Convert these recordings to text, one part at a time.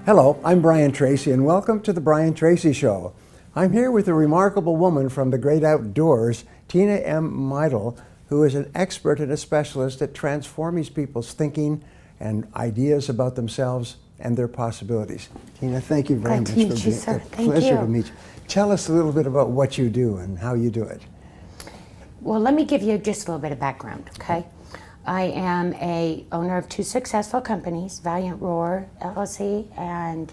Hello, I'm Brian Tracy, and welcome to the Brian Tracy Show. I'm here with a remarkable woman from the great outdoors, Tina M. Meitl, who is an expert and a specialist at transforming people's thinking and ideas about themselves and their possibilities. Tina, thank you very much for being here. Sir. It's a pleasure to meet you. Tell us a little bit about what you do and how you do it. Well, let me give you just a little bit of background, okay? I am a owner of two successful companies, Valiant Roar LLC and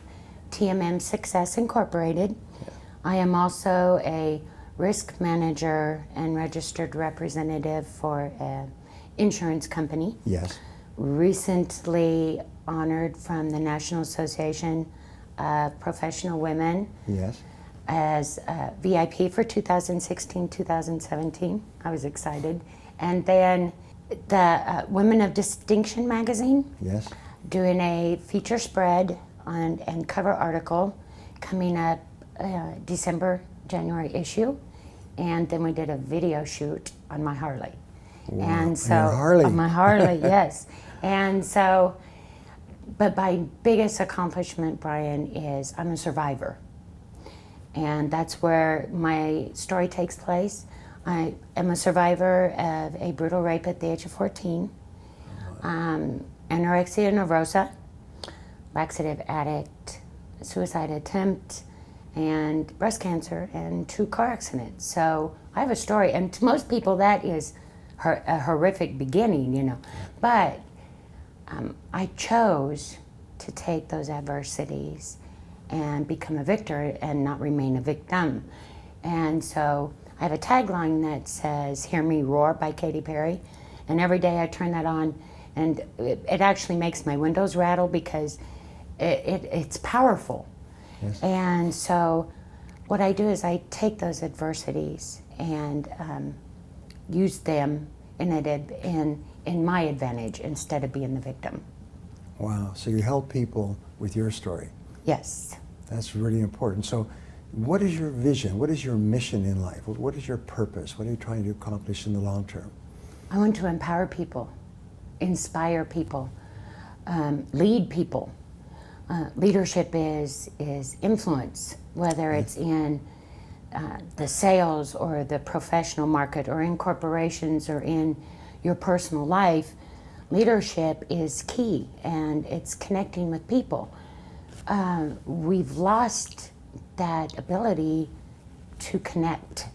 TMM Success Incorporated. Yeah. I am also a risk manager and registered representative for an insurance company. Yes. Recently honored from the National Association of Professional Women. Yes. As VIP for 2016-2017. I was excited. And then the Women of Distinction magazine. Yes. Doing a feature spread and cover article coming up December, January issue. And then we did a video shoot on my Harley. Wow. And so on my Harley, yes. And so, but my biggest accomplishment, Brian, is I'm a survivor. And that's where my story takes place. I am a survivor of a brutal rape at the age of 14, anorexia nervosa, laxative addict, suicide attempt, and breast cancer, and 2 car accidents. So I have a story, and to most people that is a horrific beginning, you know. But I chose to take those adversities and become a victor and not remain a victim. And so I have a tagline that says, "Hear Me Roar" by Katy Perry. And every day I turn that on, and it actually makes my windows rattle because it's powerful. Yes. And so what I do is I take those adversities and use them in my advantage instead of being the victim. Wow, so you help people with your story. Yes. That's really important. So what is your vision? What is your mission in life? What is your purpose? What are you trying to accomplish in the long term? I want to empower people, inspire people, lead people. Leadership is influence, whether it's in the sales or the professional market or in corporations or in your personal life. Leadership is key, and it's connecting with people. We've lost that ability to connect.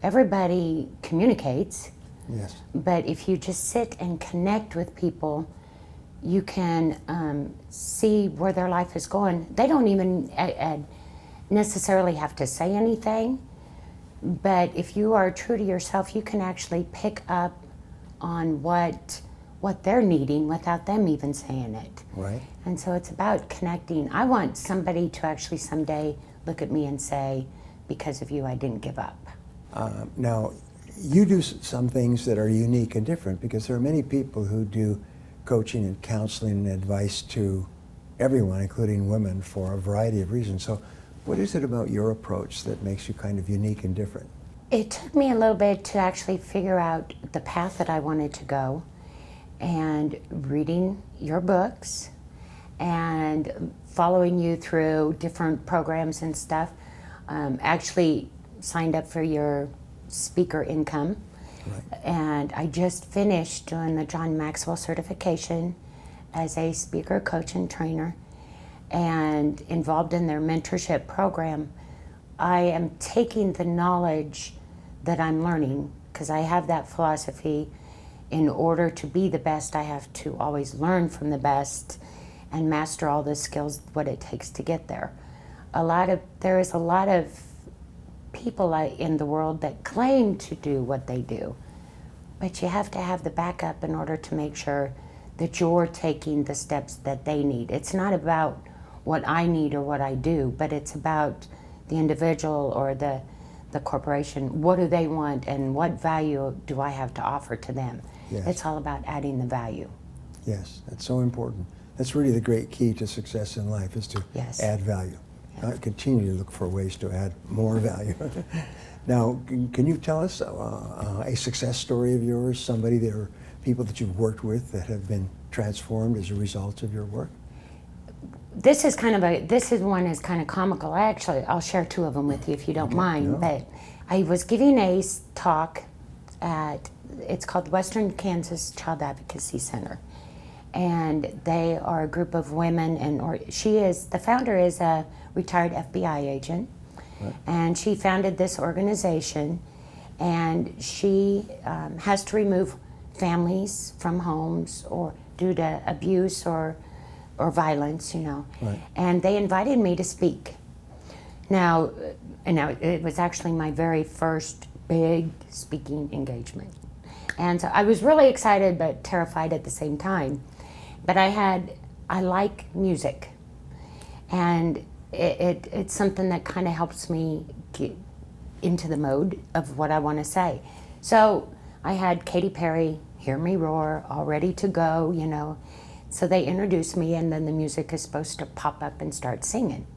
Everybody communicates, yes, but if you just sit and connect with people, you can see where their life is going. They don't even necessarily have to say anything, but if you are true to yourself, you can actually pick up on what they're needing without them even saying it. right. And so it's about connecting. I want somebody to actually someday look at me and say, "Because of you, I didn't give up." Now, you do some things that are unique and different because there are many people who do coaching and counseling and advice to everyone, including women, for a variety of reasons. So what is it about your approach that makes you kind of unique and different? It took me a little bit to actually figure out the path that I wanted to go, and reading your books and following you through different programs and stuff. Actually signed up for your speaker income. Right. And I just finished doing the John Maxwell certification as a speaker, coach, and trainer, and involved in their mentorship program. I am taking the knowledge that I'm learning, because I have that philosophy. In order to be the best, I have to always learn from the best and master all the skills, what it takes to get there. There is a lot of people in the world that claim to do what they do, but you have to have the backup in order to make sure that you're taking the steps that they need. It's not about what I need or what I do, but it's about the individual or the corporation. What do they want, and what value do I have to offer to them? Yes. It's all about adding the value. Yes, that's so important. That's really the great key to success in life, is to Yes. add value. Continue to look for ways to add more value. Now, can you tell us a success story of yours, somebody or people that you've worked with that have been transformed as a result of your work? this is one is kind of comical. Actually, I'll share two of them with you if you don't mind. No. But I was giving a talk at, it's called Western Kansas Child Advocacy Center. And they are a group of women, and the founder is a retired FBI agent. Right. And she founded this organization, and she has to remove families from homes or due to abuse or violence, Right. And they invited me to speak. Now, it was actually my very first big speaking engagement. And so I was really excited but terrified at the same time. But I like music, and it's something that kind of helps me get into the mode of what I want to say. So I had Katy Perry, Hear Me Roar, all ready to go, So they introduced me, and then the music is supposed to pop up and start singing.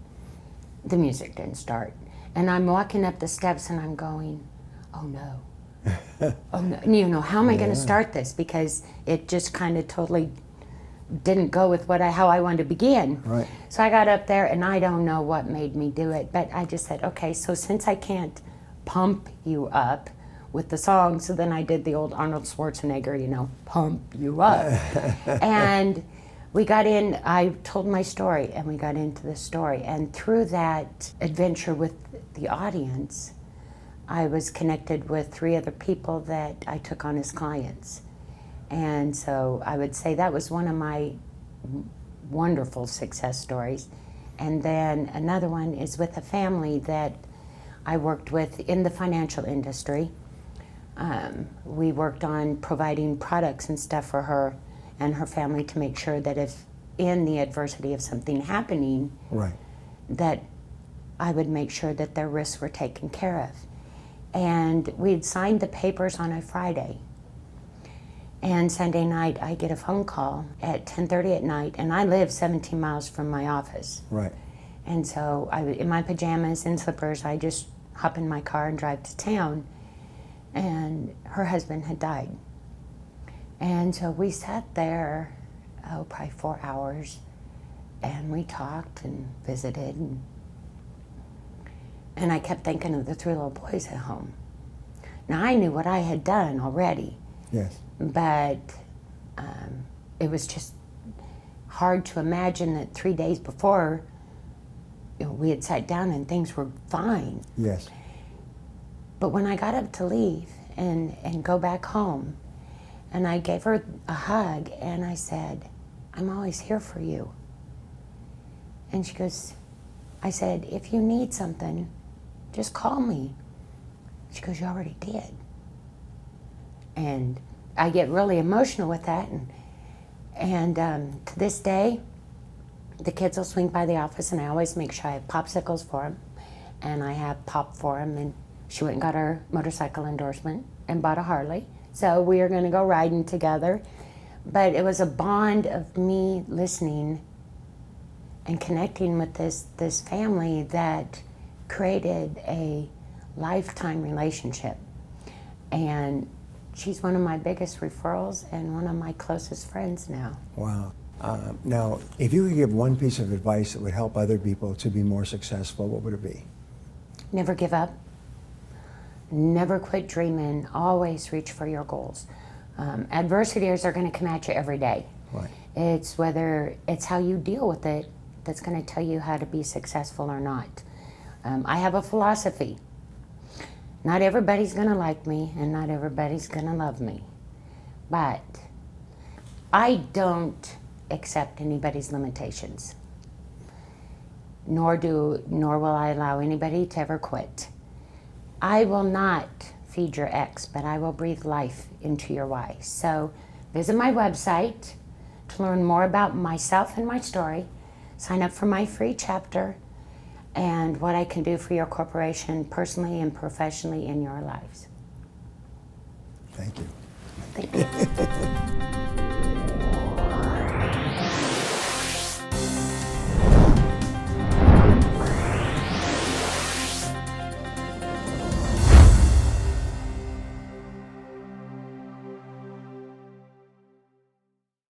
The music didn't start. And I'm walking up the steps and I'm going, oh no. Oh no, how am I going to start this? Because it just kind of totally didn't go with how I wanted to begin. Right. So I got up there, and I don't know what made me do it, but I just said, okay, so since I can't pump you up with the song, so then I did the old Arnold Schwarzenegger, pump you up. And we got in, I told my story, and we got into the story. And through that adventure with the audience, I was connected with 3 other people that I took on as clients. And so I would say that was one of my wonderful success stories. And then another one is with a family that I worked with in the financial industry. We worked on providing products and stuff for her and her family to make sure that if in the adversity of something happening, right, that I would make sure that their risks were taken care of. And we'd signed the papers on a Friday. And Sunday night, I get a phone call at 10:30 at night, and I live 17 miles from my office. Right. And so in my pajamas and slippers, I just hop in my car and drive to town. And her husband had died. And so we sat there, probably 4 hours, and we talked and visited. And I kept thinking of the 3 little boys at home. Now, I knew what I had done already. Yes. But it was just hard to imagine that 3 days before, we had sat down and things were fine. Yes. But when I got up to leave and go back home, and I gave her a hug, and I said, I'm always here for you. And she goes, I said, if you need something, just call me. She goes, you already did. And I get really emotional with that. And to this day, the kids will swing by the office, and I always make sure I have popsicles for them. And I have pop for them. And she went and got her motorcycle endorsement and bought a Harley. So we are going to go riding together. But it was a bond of me listening and connecting with this family that created a lifetime relationship. And she's one of my biggest referrals and one of my closest friends now. Wow. Now, if you could give one piece of advice that would help other people to be more successful, what would it be? Never give up. Never quit dreaming. Always reach for your goals. Adversities are going to come at you every day. Right. It's how you deal with it that's going to tell you how to be successful or not. I have a philosophy. Not everybody's going to like me, and not everybody's going to love me. But I don't accept anybody's limitations. Nor will I allow anybody to ever quit. I will not feed your X, but I will breathe life into your Y. So visit my website to learn more about myself and my story. Sign up for my free chapter and what I can do for your corporation personally and professionally in your lives. Thank you. Thank you.